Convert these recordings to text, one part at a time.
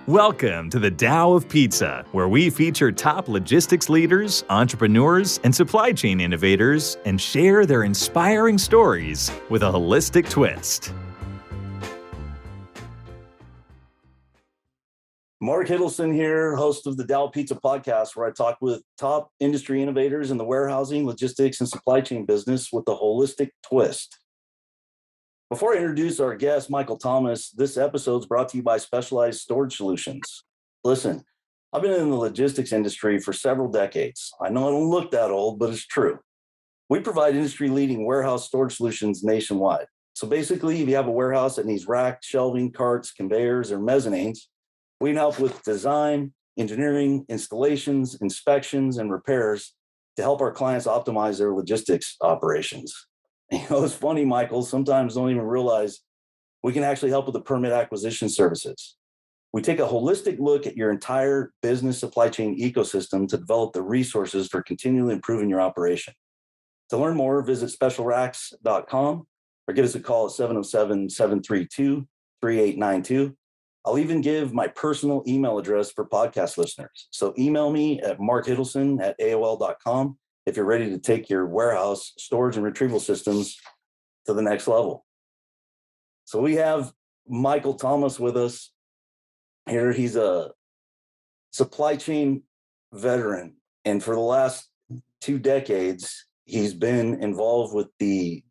Welcome to the Tao of Pizza, where we feature top logistics leaders, entrepreneurs, and supply chain innovators and share their inspiring stories with a holistic twist. Mark Hiddleson here, host of the Tao of Pizza podcast, where I talk with top industry innovators in the warehousing, logistics, and supply chain business with a holistic twist. Before I introduce our guest, Michael Thomas, this episode is brought to you by Specialized Storage Solutions. Listen, I've been in the logistics industry for several decades. I know I don't look that old, but it's true. We provide industry-leading warehouse storage solutions nationwide. So basically, if you have a warehouse that needs racks, shelving, carts, conveyors, or mezzanines, we can help with design, engineering, installations, inspections, and repairs to help our clients optimize their logistics operations. You know, it's funny, Michael, sometimes don't even realize we can actually help with the permit acquisition services. We take a holistic look at your entire business supply chain ecosystem to develop the resources for continually improving your operation. To learn more, visit specialracks.com or give us a call at 707-732-3892. I'll even give my personal email address for podcast listeners. So email me at markhiddleson@aol.com if you're ready to take your warehouse storage and retrieval systems to the next level. So we have Michael Thomas with us here. He's a supply chain veteran. And for the last 2 decades, he's been involved with the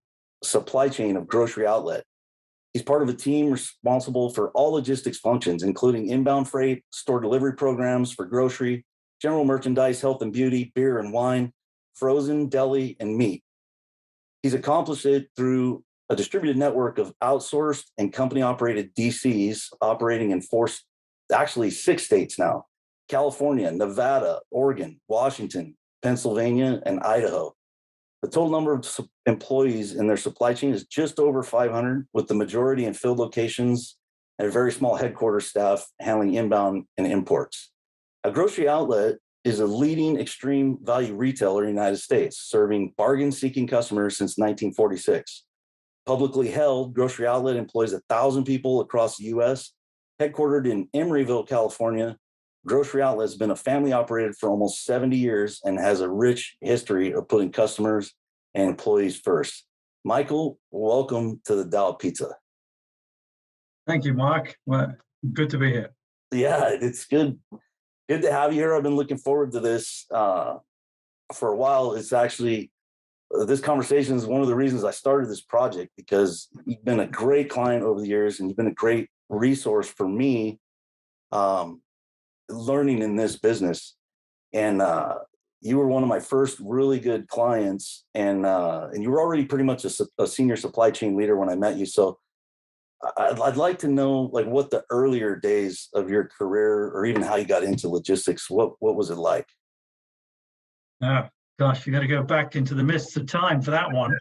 supply chain of Grocery Outlet. He's part of a team responsible for all logistics functions, including inbound freight, store delivery programs for grocery, general merchandise, health and beauty, beer and wine, frozen, deli, and meat. He's accomplished it through a distributed network of outsourced and company-operated DCs operating in 6 states now: California, Nevada, Oregon, Washington, Pennsylvania, and Idaho. The total number of employees in their supply chain is just over 500, with the majority in field locations and a very small headquarters staff handling inbound and imports. A Grocery Outlet is a leading extreme value retailer in the United States, serving bargain-seeking customers since 1946. Publicly held, Grocery Outlet employs 1,000 people across the U.S. Headquartered in Emeryville, California, Grocery Outlet has been a family operated for almost 70 years and has a rich history of putting customers and employees first. Michael, welcome to the Tao of Pizza. Thank you, Mark. Well, good to be here. Yeah, it's good. Good to have you here. I've been looking forward to this for a while. It's actually, this conversation is one of the reasons I started this project, because you've been a great client over the years and you've been a great resource for me learning in this business. And you were one of my first really good clients, and you were already pretty much a senior supply chain leader when I met you. So I'd like to know, like, what the earlier days of your career, or even how you got into logistics, what was it like? Oh, gosh, you got to go back into the mists of time for that one.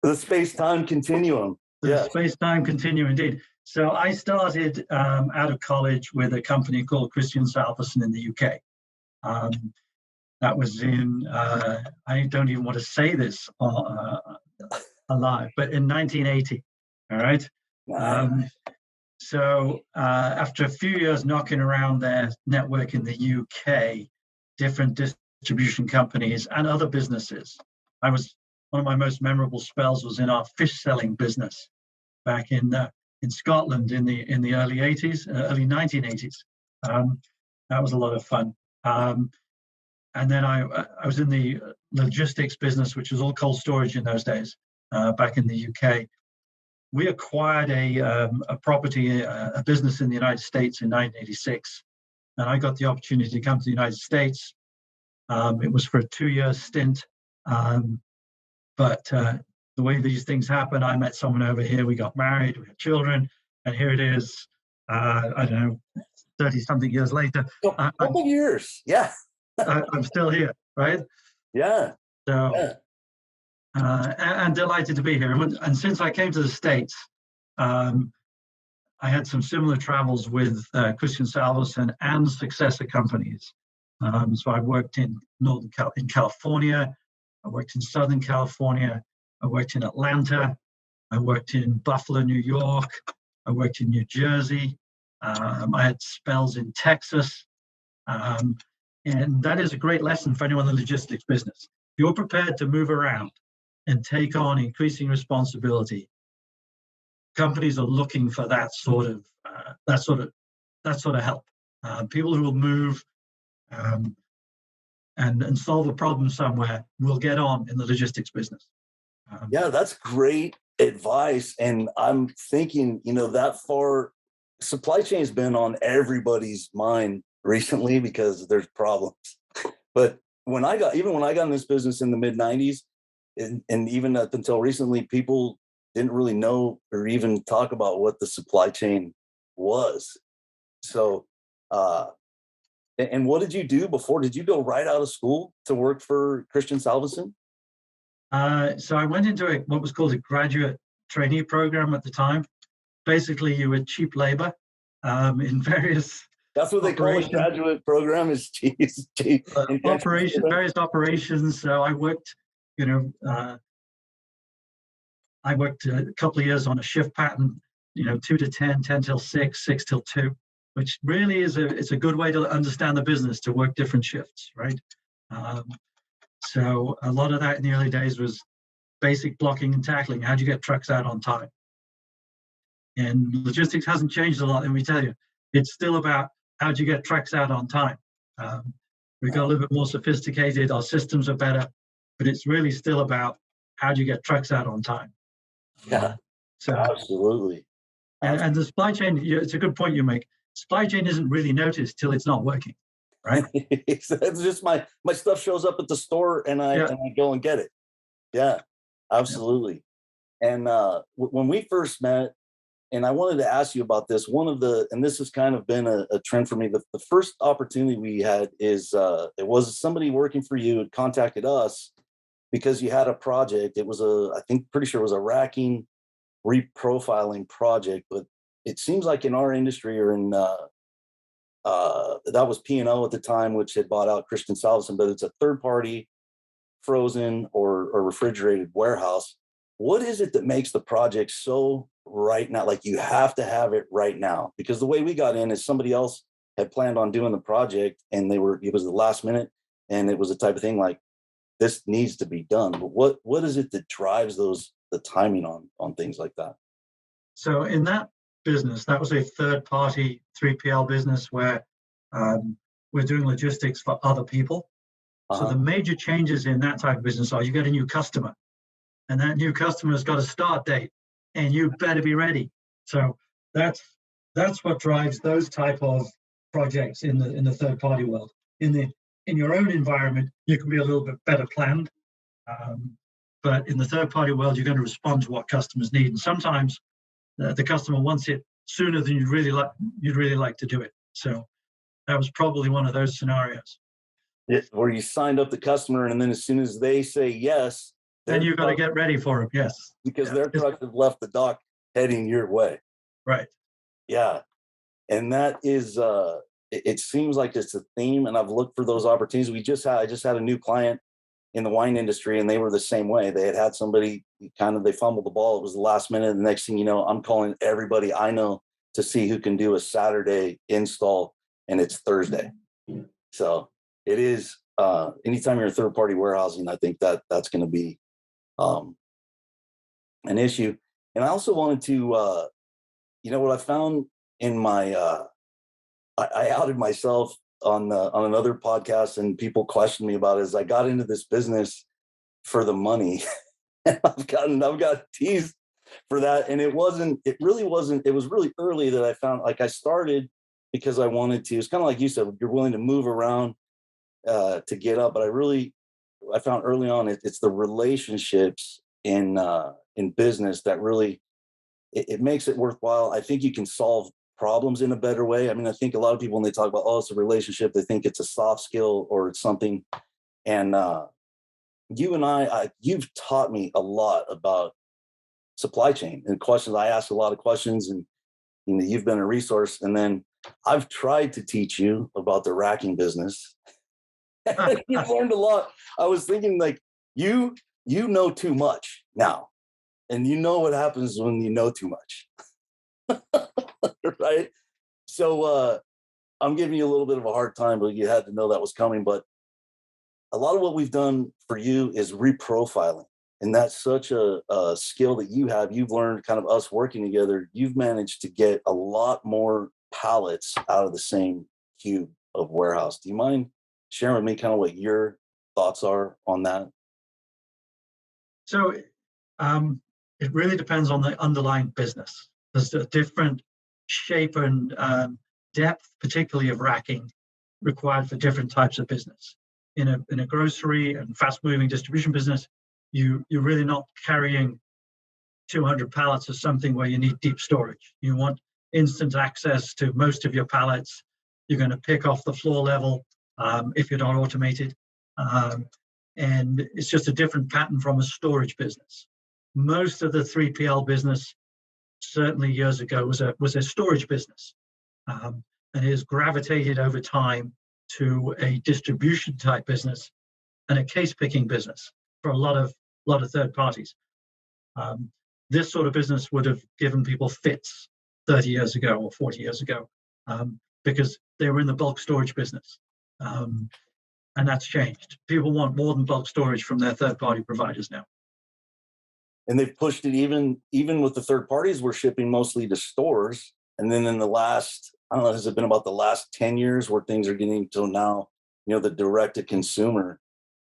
The space-time continuum. The space-time continuum, indeed. So I started out of college with a company called Christian Salverson in the UK. That was in, I don't even want to say this alive, but in 1980, all right? So after a few years knocking around their network in the UK, different distribution companies and other businesses, one of my most memorable spells was in our fish selling business back in Scotland in the early 80s, early 1980s. That was a lot of fun. And then I was in the logistics business, which was all cold storage in those days, back in the UK. We acquired a property, a business in the United States in 1986, and I got the opportunity to come to the United States. It was for a 2-year stint, but the way these things happen, I met someone over here, we got married, we had children, and here it is, I don't know, 30-something years later. A couple years, yeah. I'm still here, right? Yeah. So, yeah. And delighted to be here. And since I came to the States, I had some similar travels with Christian Salverson and successor companies. So I worked in California, I worked in Southern California, I worked in Atlanta, I worked in Buffalo, New York, I worked in New Jersey, I had spells in Texas. And that is a great lesson for anyone in the logistics business. If you're prepared to move around and take on increasing responsibility, companies are looking for that sort of help. People who will move and solve a problem somewhere will get on in the logistics business. Yeah, that's great advice. And I'm thinking, that far, supply chain has been on everybody's mind recently because there's problems. But when I got in this business in the mid 90s, and even up until recently, people didn't really know or even talk about what the supply chain was. So, and what did you do before? Did you go right out of school to work for Christian Salvesen? So I went into what was called a graduate trainee program at the time. Basically, you were cheap labor in various. That's what they call a graduate program, is cheap. Various operations. So I worked, I worked a couple of years on a shift pattern, 2 to 10, 10 till 6, 6 till 2, which really it's a good way to understand the business, to work different shifts, right? So a lot of that in the early days was basic blocking and tackling. How do you get trucks out on time? And logistics hasn't changed a lot, let me tell you. It's still about how do you get trucks out on time. We've got a little bit more sophisticated. Our systems are better, but it's really still about how do you get trucks out on time. Yeah, so absolutely. And the supply chain, it's a good point you make. Supply chain isn't really noticed till it's not working, right? It's just my stuff shows up at the store and I go and get it. Yeah, absolutely. Yeah. And when we first met, and I wanted to ask you about this, and this has kind of been a trend for me. The first opportunity we had is it was somebody working for you had contacted us because you had a project. It was pretty sure it was a racking reprofiling project, but it seems like in our industry, or in that was P&O at the time, which had bought out Christian Salvesen, but it's a third party frozen or refrigerated warehouse. What is it that makes the project so right now? Like, you have to have it right now? Because the way we got in is somebody else had planned on doing the project, and it was the last minute, and it was the type of thing like, this needs to be done. But what is it that drives the timing on things like that? So in that business, that was a third party 3PL business where we're doing logistics for other people. So the major changes in that type of business are you get a new customer, and that new customer's got a start date, and you better be ready. So that's what drives those type of projects in the third party world. In your own environment, you can be a little bit better planned, but in the third party world, you're going to respond to what customers need, and sometimes the customer wants it sooner than you'd really like to do it. So that was probably one of those scenarios. Where you signed up the customer, and then as soon as they say yes, then you've got to get ready for them. Yes, because their trucks have left the dock heading your way. Right. Yeah, and that is it seems like it's a theme, and I've looked for those opportunities. I just had a new client in the wine industry, and they were the same way. They had somebody they fumbled the ball. It was the last minute. The next thing you know, I'm calling everybody I know to see who can do a Saturday install, and it's Thursday. So it is, anytime you're in third party warehousing, I think that's going to be an issue. And I also wanted to, what I found in my, I outed myself on another podcast, and people questioned me about it, is I got into this business for the money. And I've got teased for that. And it was really early that I found, like, I started because I wanted to. It's kind of like you said, you're willing to move around to get up. But I found early on it's the relationships in business that really it makes it worthwhile. I think you can solve problems in a better way. I mean, I think a lot of people, when they talk about, it's a relationship, they think it's a soft skill or it's something. And you and you've taught me a lot about supply chain and questions. I ask a lot of questions, and you've been a resource. And then I've tried to teach you about the racking business. You've learned a lot. I was thinking, like, you know too much now, and you know what happens when you know too much. Right? So I'm giving you a little bit of a hard time, but you had to know that was coming. But a lot of what we've done for you is reprofiling. And that's such a skill that you have. You've learned kind of us working together. You've managed to get a lot more pallets out of the same cube of warehouse. Do you mind sharing with me kind of what your thoughts are on that? So it really depends on the underlying business. There's a different shape and depth, particularly of racking, required for different types of business. In a grocery and fast-moving distribution business, you're really not carrying 200 pallets of something where you need deep storage. You want instant access to most of your pallets. You're going to pick off the floor level if you're not automated. And it's just a different pattern from a storage business. Most of the 3PL business, certainly years ago, was a storage business. And it has gravitated over time to a distribution type business and a case picking business for a lot of third parties. This sort of business would have given people fits 30 years ago or 40 years ago because they were in the bulk storage business. And that's changed. People want more than bulk storage from their third party providers now. And they've pushed it even with the third parties, we're shipping mostly to stores. And then in the last, I don't know, has it been about the last 10 years where things are getting to now, the direct to consumer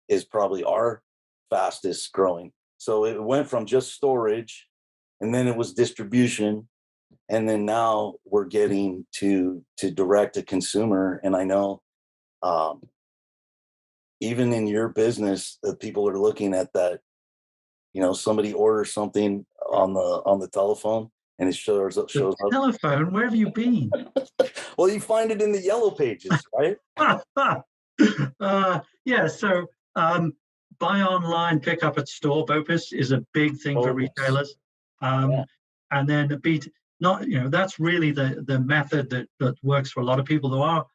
is probably our fastest growing. So it went from just storage, and then it was distribution, and then now we're getting to direct to consumer. And I know even in your business that people are looking at that, somebody orders something on the telephone and it shows up. Telephone, where have you been? Well, you find it in the yellow pages, right? Yeah. So buy online, pick up at store. BOPIS is a big thing for retailers. And then that's really the method that works for a lot of people. There are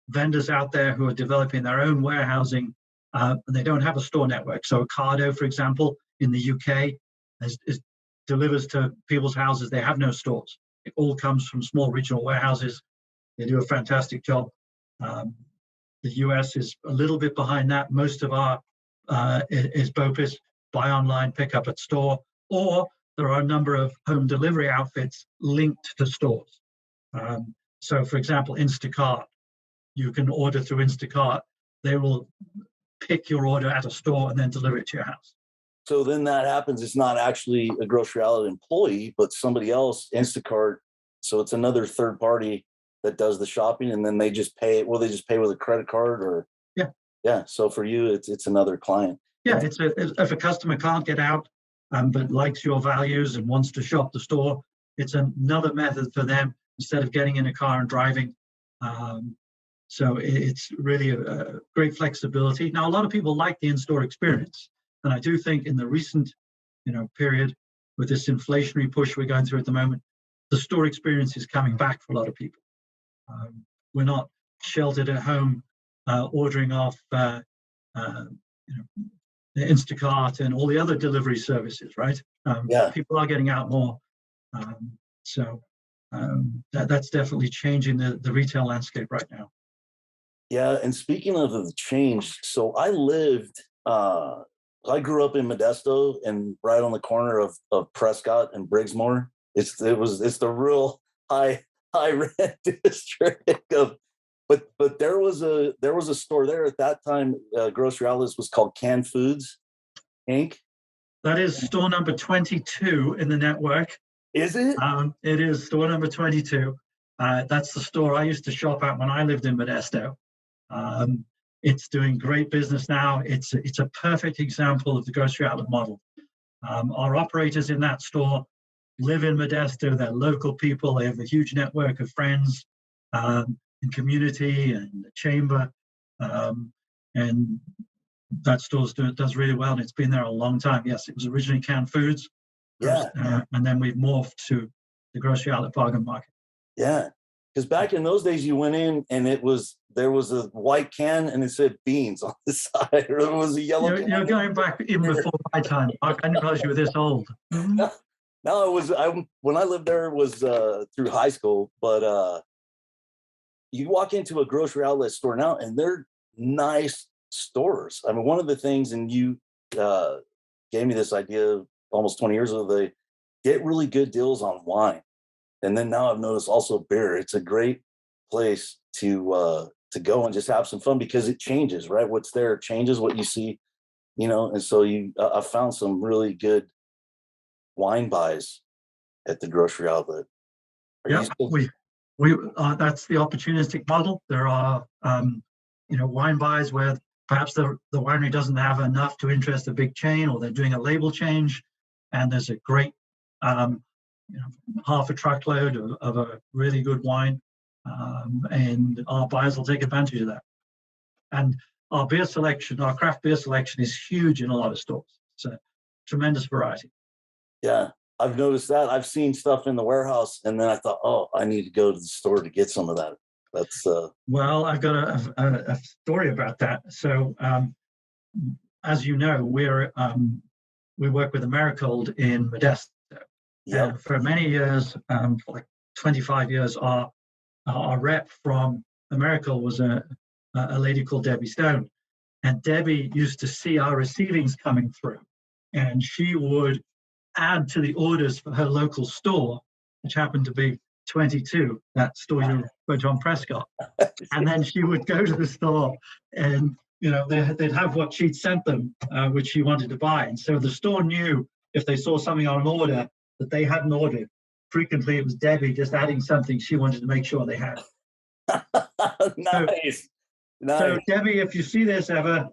vendors out there who are developing their own warehousing, and they don't have a store network. So Ocado, for example, in the UK, delivers to people's houses. They have no stores. It all comes from small regional warehouses. They do a fantastic job. The US is a little bit behind that. Most of our is BOPIS, buy online, pick up at store, or there are a number of home delivery outfits linked to stores. So, for example, Instacart, you can order through Instacart. They will pick your order at a store and then deliver it to your house. So then that happens. It's not actually a Grocery Outlet employee, but somebody else, Instacart. So it's another third party that does the shopping, and then they just pay. Will they just pay with a credit card or? Yeah. So for you, it's another client. Yeah, if a customer can't get out, but likes your values and wants to shop the store, it's another method for them instead of getting in a car and driving. So it's really a great flexibility. Now, a lot of people like the in-store experience. And I do think in the recent, period with this inflationary push we're going through at the moment, the store experience is coming back for a lot of people. We're not sheltered at home ordering off, Instacart and all the other delivery services, right? People are getting out more. That's definitely changing the retail landscape right now. Yeah, and speaking of the change, so I grew up in Modesto and right on the corner of Prescott and Briggsmore. It's the real high rent district of, but there was a store there at that time. Grocery Outlets was called Canned Foods Inc. That is store number 22 in the network. Is it? It is store number 22. That's the store I used to shop at when I lived in Modesto. It's doing great business now. It's a perfect example of the grocery outlet model. Our operators in that store live in Modesto. They're local people. They have a huge network of friends and community and the chamber. And that store does really well. And it's been there a long time. Yes, it was originally Canned Foods. And then we've morphed to the grocery outlet bargain market. Yeah. Because back in those days, you went in and there was a white can and it said beans on the side, or it was a yellow can. You're going back even before my time. I didn't realize you were this old. No, when I lived there, it was through high school, but you walk into a grocery outlet store now, and they're nice stores. I mean, one of the things, and you gave me this idea almost 20 years ago, they get really good deals on wine. And then now I've noticed also beer. It's a great place to go and just have some fun because it changes, right? What's there changes, what you see, and so I found some really good wine buys at the grocery outlet. Yeah, we that's the opportunistic model. There are wine buys where perhaps the winery doesn't have enough to interest a big chain, or they're doing a label change, and there's a great half a truckload of a really good wine, and our buyers will take advantage of that. And our beer selection, our craft beer selection, is huge in a lot of stores. It's a tremendous variety. Yeah, I've noticed that. I've seen stuff in the warehouse, and then I thought, oh, I need to go to the store to get some of that. That's well, I've got a story about that. So, as you know, we work with Americold in Modesto. Yep. And for many years, for like 25 years, our rep from Americold was a lady called Debbie Stone. And Debbie used to see our receivings coming through, and she would add to the orders for her local store, which happened to be 22, that store you went to on Prescott. And then she would go to the store, and they'd have what she'd sent them, which she wanted to buy. And so the store knew if they saw something on an order that they hadn't ordered. Frequently, it was Debbie just adding something she wanted to make sure they had. Nice. So, Debbie, if you see this ever,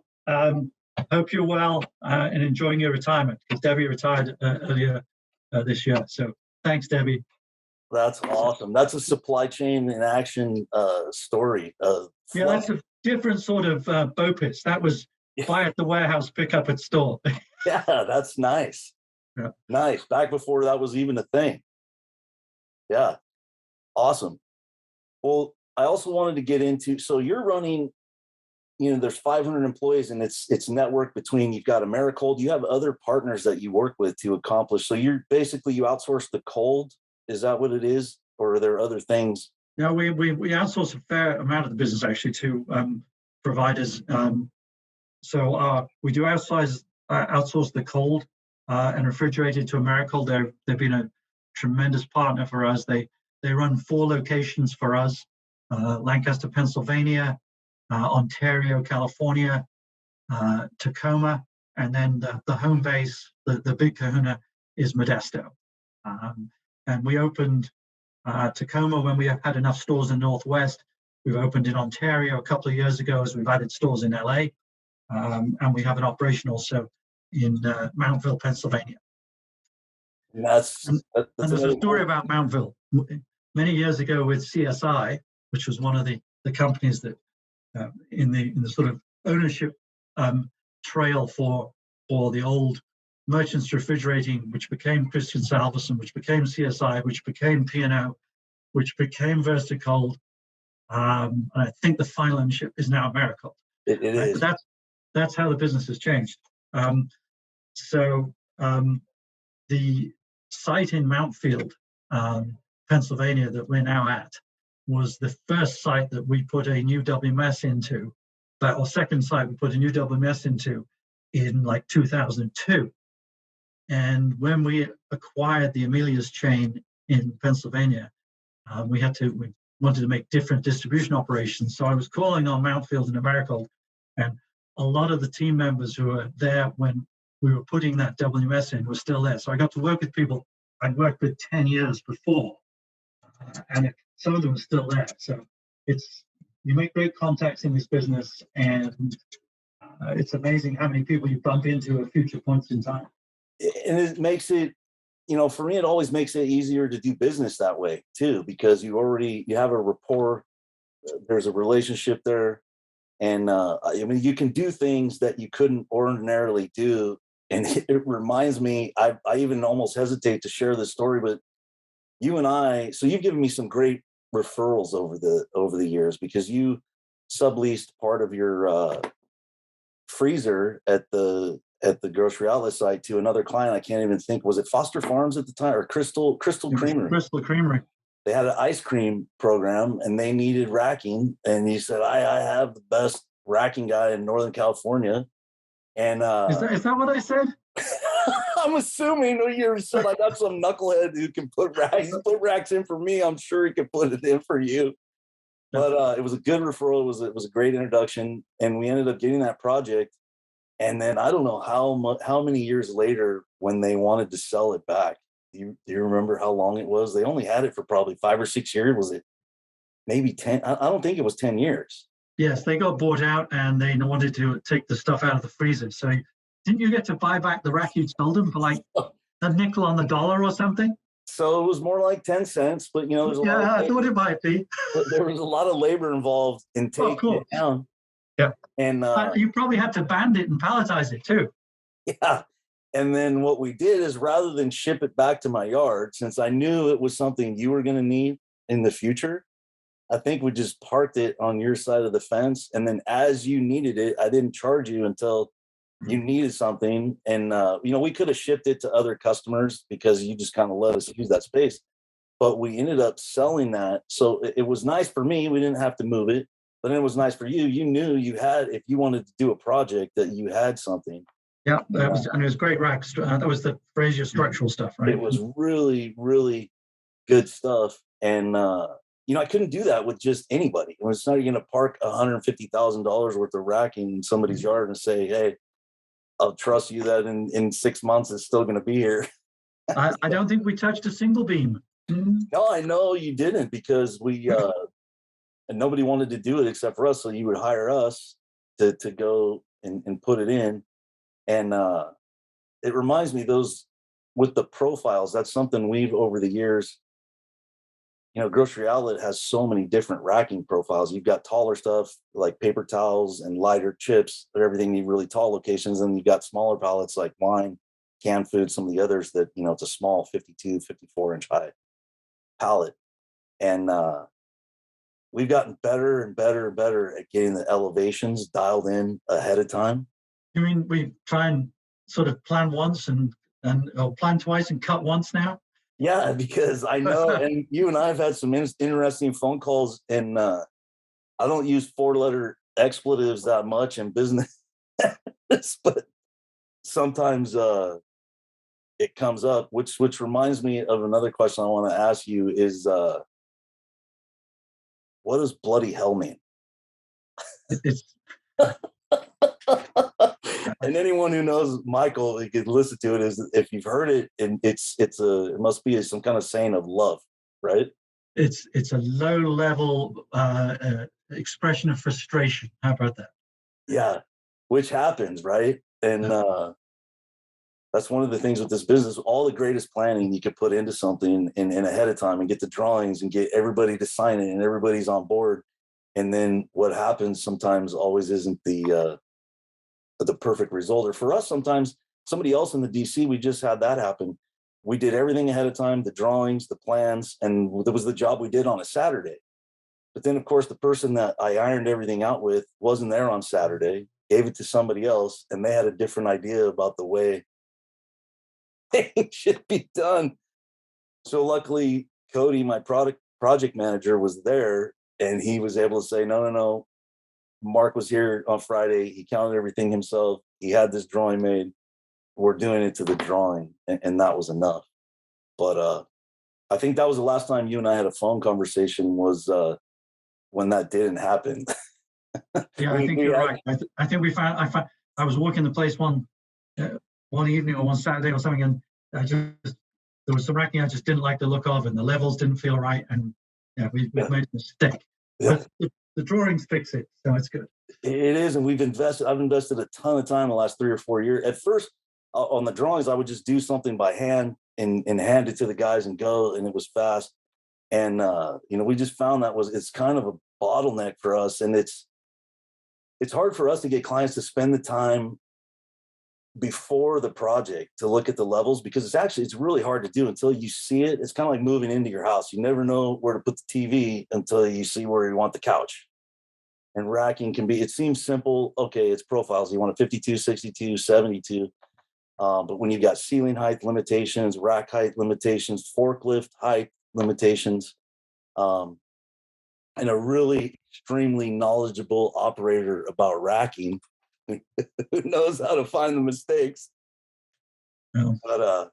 hope you're well and enjoying your retirement, because Debbie retired earlier this year. So thanks, Debbie. That's awesome. That's a supply chain in action story. Yeah, that's a different sort of BOPIS. That was buy at the warehouse, pick up at store. Yeah, that's nice. Yeah. Nice. Back before that was even a thing. Yeah. Awesome. Well, I also wanted to get into, so you're running, there's 500 employees, and it's networked between, you've got Americold, you have other partners that you work with to accomplish. So you outsource the cold. Is that what it is? Or are there other things? No, we outsource a fair amount of the business actually to providers. So we do outsource the cold and refrigerated to Americold. They've been a tremendous partner for us. They run 4 locations for us: Lancaster, Pennsylvania, Ontario, California, Tacoma, and then the home base, the big kahuna, is Modesto. And we opened Tacoma when we had enough stores in the Northwest. We've opened in Ontario a couple of years ago as we've added stores in LA. And we have an operation also in Mountville, Pennsylvania. And that's there's a story about Mountville. Many years ago with CSI, which was one of the companies that in the sort of ownership trail for the old Merchants Refrigerating, which became Christian Salverson, which became CSI, which became P&O, which became Versacold. And I think the final ownership is now Americold. It is. But that's how the business has changed. So the site in Mountfield, Pennsylvania, that we're now at, was the first site that we put a new WMS into, or second site we put a new WMS into in like 2002. And when we acquired the Amelia's chain in Pennsylvania, we wanted to make different distribution operations. So I was calling on Mountfield and Americold, and a lot of the team members who were there when we were putting that WMS in were still there. So I got to work with people I'd worked with 10 years before, and some of them are still there. So you make great contacts in this business, and it's amazing how many people you bump into at future points in time. And it makes it, for me, it always makes it easier to do business that way too, because you have a rapport, there's a relationship there. And you can do things that you couldn't ordinarily do. And it reminds me, I even almost hesitate to share this story, but so you've given me some great referrals over the years, because you subleased part of your freezer at the grocery outlet site to another client. I can't even think, was it Foster Farms at the time, or Crystal Creamery? Crystal Creamery. they had an ice cream program and they needed racking. And he said, I have the best racking guy in Northern California. And Is that what I said? I'm assuming you said I got some knucklehead who can put racks in for me. I'm sure he can put it in for you. But it was a good referral. It was a great introduction, and we ended up getting that project. And then I don't know how many years later, when they wanted to sell it back. Do you remember how long it was? They only had it for probably 5 or 6 years. Was it maybe 10? I don't think it was 10 years. Yes, they got bought out and they wanted to take the stuff out of the freezer. So didn't you get to buy back the rack you sold them for like a nickel on the dollar or something? So it was more like 10 cents, but there's a lot of I thought it might be. there was a lot of labor involved in taking it down. Yeah. And you probably had to band it and palletize it too. Yeah. And then what we did is, rather than ship it back to my yard, since I knew it was something you were going to need in the future, I think we just parked it on your side of the fence. And then as you needed it, I didn't charge you until you needed something. And, we could have shipped it to other customers because you just kind of let us use that space. But we ended up selling that. So it was nice for me. We didn't have to move it. But it was nice for you. You knew you had, if you wanted to do a project, that you had something. Yeah, it was great racks. That was the Frazier structural stuff, right? It was really, really good stuff. And, I couldn't do that with just anybody. It's not going to park $150,000 worth of racking in somebody's yard and say, hey, I'll trust you that in 6 months it's still going to be here. I don't think we touched a single beam. No, I know you didn't, because we and nobody wanted to do it except for us. So you would hire us to go and put it in. And it reminds me, those with the profiles, that's something we've over the years, Grocery Outlet has so many different racking profiles. You've got taller stuff like paper towels and lighter chips, but everything need really tall locations. And you've got smaller pallets like wine, canned food, some of the others that, it's a small 52, 54 inch high pallet. And we've gotten better and better and better at getting the elevations dialed in ahead of time. You mean we try and sort of plan once and plan twice and cut once now? Yeah, because I know, and you and I have had some interesting phone calls, and I don't use 4-letter expletives that much in business, but sometimes it comes up, which reminds me of another question I want to ask you is, what does bloody hell mean? It's and anyone who knows Michael, you could listen to it, is if you've heard it, and it must be some kind of saying of love, right? It's a low level expression of frustration. How about that? Yeah, which happens, right? And that's one of the things with this business. All the greatest planning you could put into something in ahead of time and get the drawings and get everybody to sign it and everybody's on board. And then what happens sometimes always isn't the perfect result. Or for us, sometimes somebody else in the DC, we just had that happen. We did everything ahead of time, the drawings, the plans, and there was the job we did on a Saturday. But then, of course, the person that I ironed everything out with wasn't there on Saturday, gave it to somebody else, and they had a different idea about the way things should be done. So luckily, Cody, my project manager, was there, and he was able to say, no. Mark was here on Friday. He counted everything himself. He had this drawing made. We're doing it to the drawing, and that was enough. But I think that was the last time you and I had a phone conversation, was when that didn't happen. Yeah, I think you're right. I think I was working the place one evening or one Saturday or something, and there was some racking I just didn't like the look of, and the levels didn't feel right, and we made a mistake. Yeah. But the drawings fix it, so it's good. It is, and I've invested a ton of time the last 3 or 4 years. At first, on the drawings, I would just do something by hand and hand it to the guys and go, and it was fast. And we just found it's kind of a bottleneck for us, and it's hard for us to get clients to spend the time before the project to look at the levels, because it's really hard to do until you see it. It's kind of like moving into your house. You never know where to put the TV until you see where you want the couch. And racking it seems simple. Okay, it's profiles. You want a 52, 62, 72. But when you've got ceiling height limitations, rack height limitations, forklift height limitations, and a really extremely knowledgeable operator about racking who knows how to find the mistakes. Yeah. But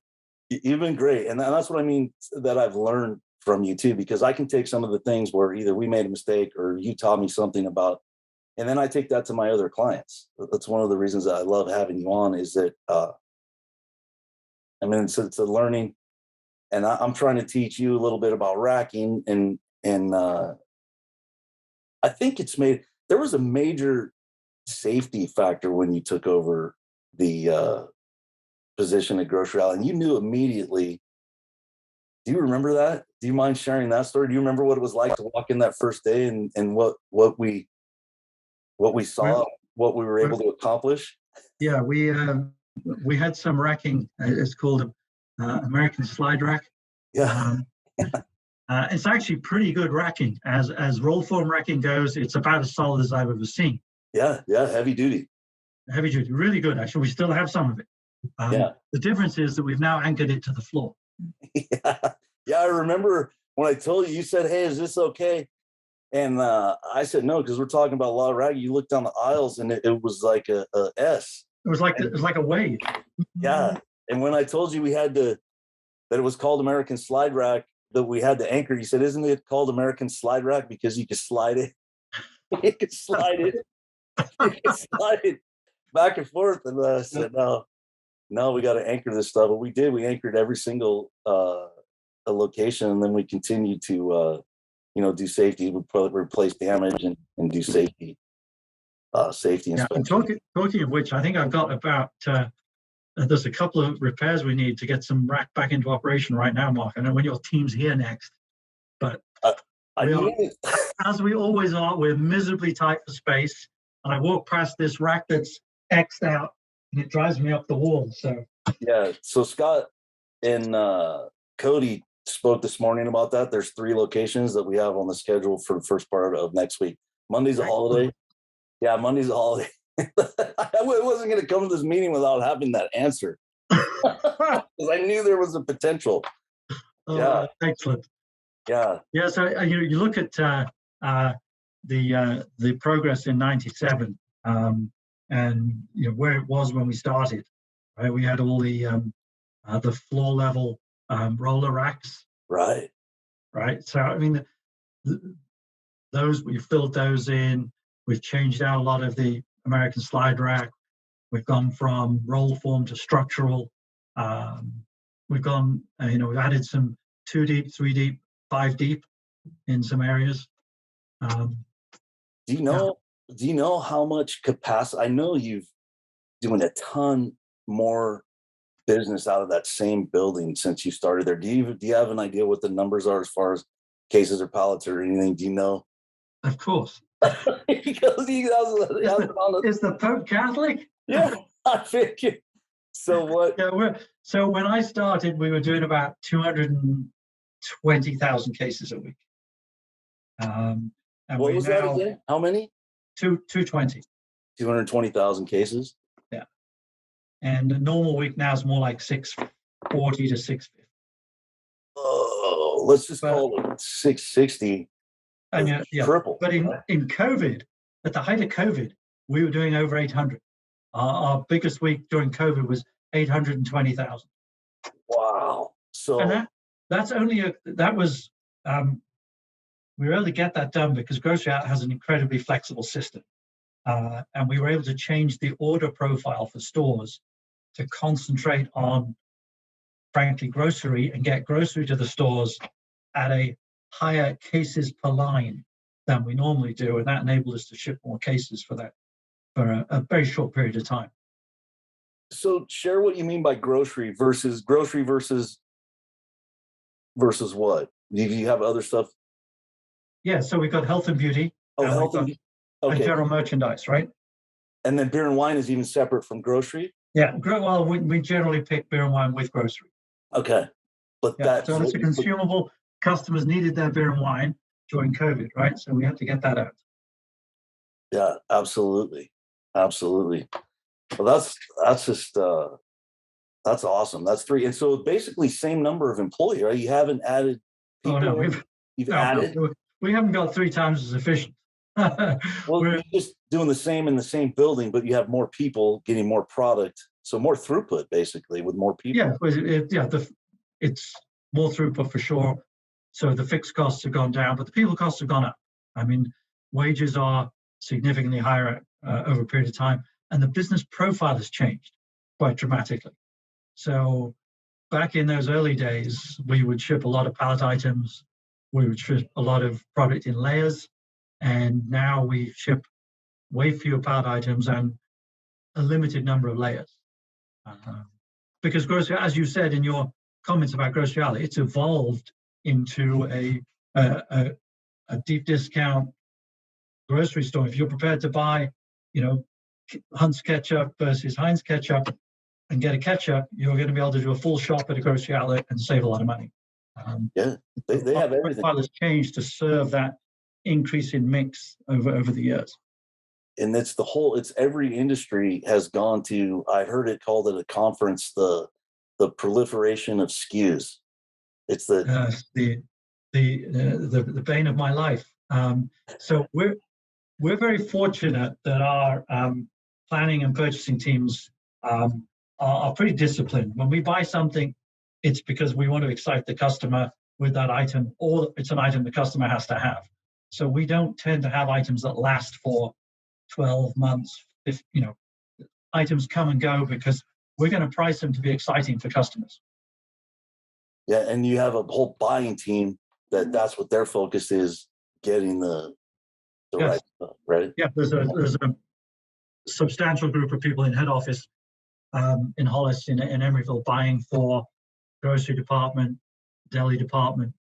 you've been great. And that's what I mean that I've learned from you too, because I can take some of the things where either we made a mistake or you taught me something about, and then I take that to my other clients. That's one of the reasons that I love having you on, is that, I mean, it's a learning, and I'm trying to teach you a little bit about racking, and I think there was a major safety factor when you took over the position at Grocery Outlet, and you knew immediately. Do you remember that? Do you mind sharing that story? Do you remember what it was like to walk in that first day and what we saw, what we were able to accomplish? Yeah, we had some racking. It's called American slide rack. Yeah. It's actually pretty good racking. As roll form racking goes, it's about as solid as I've ever seen. Yeah, heavy duty. Heavy duty, really good. Actually, we still have some of it. The difference is that we've now anchored it to the floor. Yeah, I remember when I told you, you said, "Hey, is this okay?" And I said no, because we're talking about a lot of racking. You looked down the aisles, and it was like a S. It was like a wave. Yeah, and when I told you that it was called American slide rack, that we had the anchor, you said, "Isn't it called American slide rack because you could slide it? You could slide it. You could slide it back and forth." And I said, no, we got to anchor this stuff. But we did. We anchored every single a location, and then we continued to do safety. We replace damage and do safety inspection. And talking of which, I think I've got about there's a couple of repairs we need to get some rack back into operation right now, Mark. I know when your team's here next, but as we always are, we're miserably tight for space. And I walk past this rack that's X'd out, and it drives me up the wall. So yeah, so Scott and Cody spoke this morning about that. There's 3 locations that we have on the schedule for the first part of next week. Monday's a holiday. Yeah, Monday's a holiday. I wasn't going to come to this meeting without having that answer, because I knew there was a potential. Yeah, excellent. Yeah. So you look at the progress in '97, and where it was when we started. Right, we had all the floor level roller racks. Right. So I mean, those we filled those in. We've changed out a lot of the American slide rack. We've gone from roll form to structural. We've gone, we've added some 2 deep, 3 deep, 5 deep in some areas. Do you know how much capacity? I know you've doing a ton more business out of that same building since you started there. Do you have an idea what the numbers are as far as cases or pallets or anything? Do you know? Of course. Because is the Pope Catholic? Yeah, I figured. So what? Yeah, so when I started, we were doing about 220,000 cases a week. And what was that again? How many? 220. 220,000 cases. Yeah. And a normal week now is more like 640 to 650. Oh, let's just call it 660. And triple. But in COVID, at the height of COVID, we were doing over 800. Our biggest week during COVID was 820,000. Wow. So and we were able to get that done because Grocery Outlet has an incredibly flexible system. And we were able to change the order profile for stores to concentrate on, frankly, grocery and get grocery to the stores at a higher cases per line than we normally do. And that enabled us to ship more cases for a very short period of time. So share what you mean by grocery versus what? Do you have other stuff? Yeah, so we've got health and beauty. And general merchandise, right? And then beer and wine is even separate from grocery? Yeah, well, we generally pick beer and wine with grocery. Okay. But so it's a consumable. Customers needed their beer and wine during COVID, right? So we had to get that out. Yeah, absolutely. Well, that's just that's awesome. That's 3. And so basically same number of employees, right? You haven't added people. Oh no, You've No, added. we haven't got 3 times as efficient. Well, We're, you're just doing the same in the same building, but you have more people getting more product, so more throughput basically with more people. yeah, it's more throughput for sure. So the fixed costs have gone down, but the people costs have gone up. I mean, wages are significantly higher over a period of time, and the business profile has changed quite dramatically. So back in those early days, we would ship a lot of pallet items, we would ship a lot of product in layers, and now we ship way fewer pallet items and a limited number of layers. Because grocery, as you said in your comments about Grocery Outlet, it's evolved into a deep discount grocery store. If you're prepared to buy, Hunt's ketchup versus Heinz ketchup and get a ketchup, you're going to be able to do a full shop at a Grocery Outlet and save a lot of money. They have everything. Profile has changed to serve that increase in mix over the years. And it's every industry has gone to, I heard it called at a conference, the proliferation of SKUs. It's the bane of my life. So we're very fortunate that our planning and purchasing teams are pretty disciplined. When we buy something, it's because we want to excite the customer with that item, or it's an item the customer has to have. So we don't tend to have items that last for 12 months. If items come and go because we're going to price them to be exciting for customers. Yeah, and you have a whole buying team that's what their focus is, getting the Yes. right stuff, right? Yeah, there's a substantial group of people in head office in Hollis in Emeryville buying for grocery department, deli department,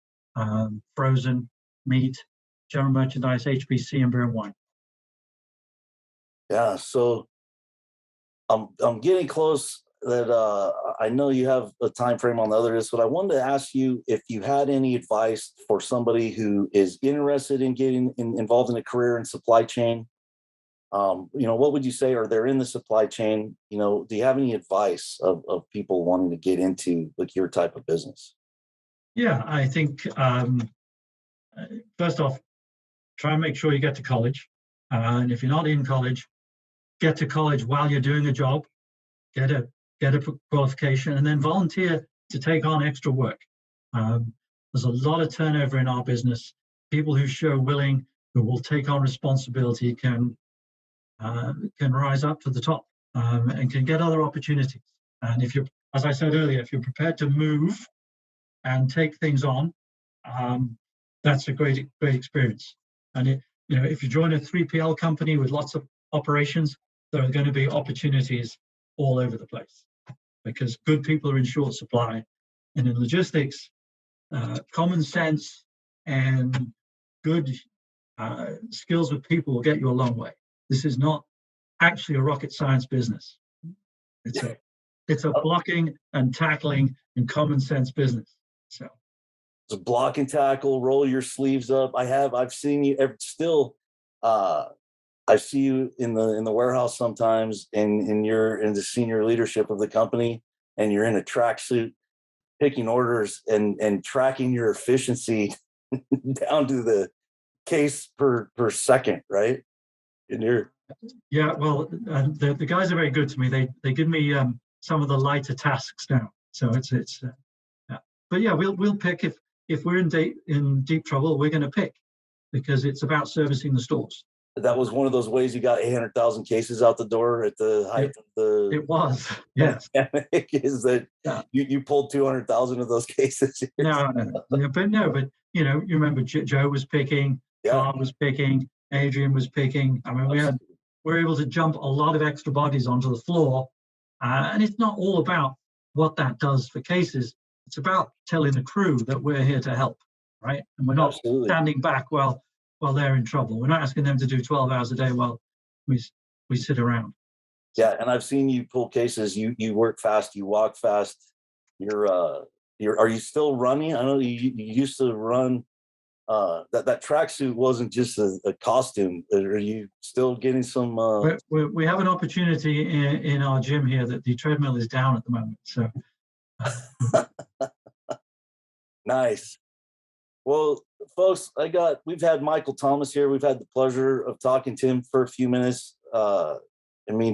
frozen meat, general merchandise, HPC, and beer and wine. Yeah, so I'm getting close. That I know you have a time frame on the others, but I wanted to ask you if you had any advice for somebody who is interested in getting involved in a career in supply chain. What would you say? Or they're in the supply chain. Do you have any advice of people wanting to get into like your type of business? Yeah, I think first off, try and make sure you get to college, and if you're not in college, get to college while you're doing a job. Get a qualification, and then volunteer to take on extra work. There's a lot of turnover in our business. People who who will take on responsibility can rise up to the top and can get other opportunities. And as I said earlier, if you're prepared to move and take things on, that's a great experience. And if you join a 3PL company with lots of operations, there are going to be opportunities all over the place, because good people are in short supply. And in logistics, common sense and good skills with people will get you a long way. This is not actually a rocket science business. It's a blocking and tackling and common sense business. So it's a block and tackle, roll your sleeves up. I've seen you still. I see you in the warehouse sometimes, and you're in the senior leadership of the company, and you're in a tracksuit, picking orders and tracking your efficiency down to the case per second, right? Yeah, well, the guys are very good to me. They give me some of the lighter tasks now, so it's yeah. But yeah, we'll pick if we're in deep trouble, we're going to pick, because it's about servicing the stores. That was one of those ways you got 800,000 cases out the door at the height of the. It was, yes. Is that you pulled 200,000 of those cases? No, but you remember Joe was picking, Carl was picking, Adrian was picking. I mean, we were able to jump a lot of extra bodies onto the floor, and it's not all about what that does for cases. It's about telling the crew that we're here to help, right? And we're not standing back while they're in trouble. We're not asking them to do 12 hours a day while we sit around. Yeah, and I've seen you pull cases. You work fast. You walk fast. Are you still running? I know you used to run. That tracksuit wasn't just a costume. Are you still getting some? We have an opportunity in our gym here that the treadmill is down at the moment. So nice. Well, folks, we've had Michael Thomas here. We've had the pleasure of talking to him for a few minutes.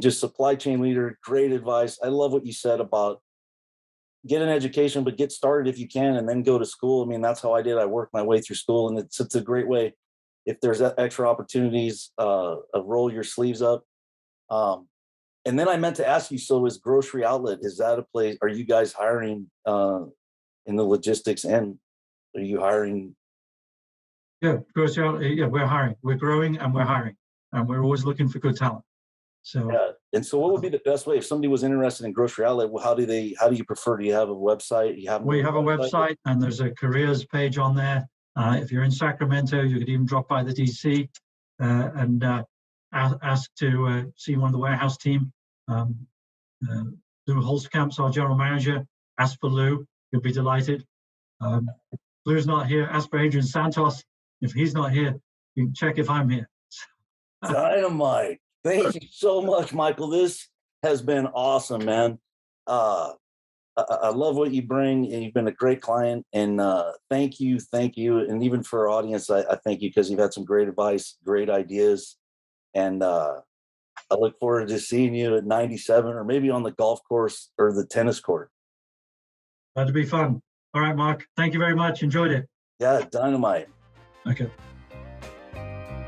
Just supply chain leader, great advice. I love what you said about get an education, but get started if you can, and then go to school. That's how I did. I worked my way through school, and it's a great way. If there's extra opportunities, roll your sleeves up. And then I meant to ask you, so is Grocery Outlet, is that a place, are you guys hiring in the logistics end? Are you hiring? Yeah, Grocery Outlet, yeah, we're hiring. We're growing and we're hiring. And we're always looking for good talent. So yeah. And so what would be the best way if somebody was interested in Grocery Outlet? How do you prefer? Do you have a website? We have a website, and there's a careers page on there. If you're in Sacramento, you could even drop by the DC and ask to see one of the warehouse team. Lou Holzkamp's our general manager. Ask for Lou. You'll be delighted. Lou's not here. Ask for Adrian Santos. If he's not here, you can check if I'm here. Dynamite. Thank you so much, Michael. This has been awesome, man. I love what you bring, and you've been a great client. And thank you. And even for our audience, I thank you, because you've had some great advice, great ideas. And I look forward to seeing you at 97, or maybe on the golf course or the tennis court. That'd be fun. All right, Mark. Thank you very much. Enjoyed it. Yeah, dynamite. Okay.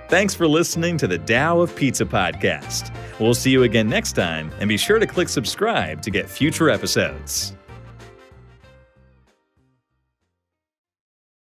Thanks for listening to the Tao of Pizza podcast. We'll see you again next time, and be sure to click subscribe to get future episodes.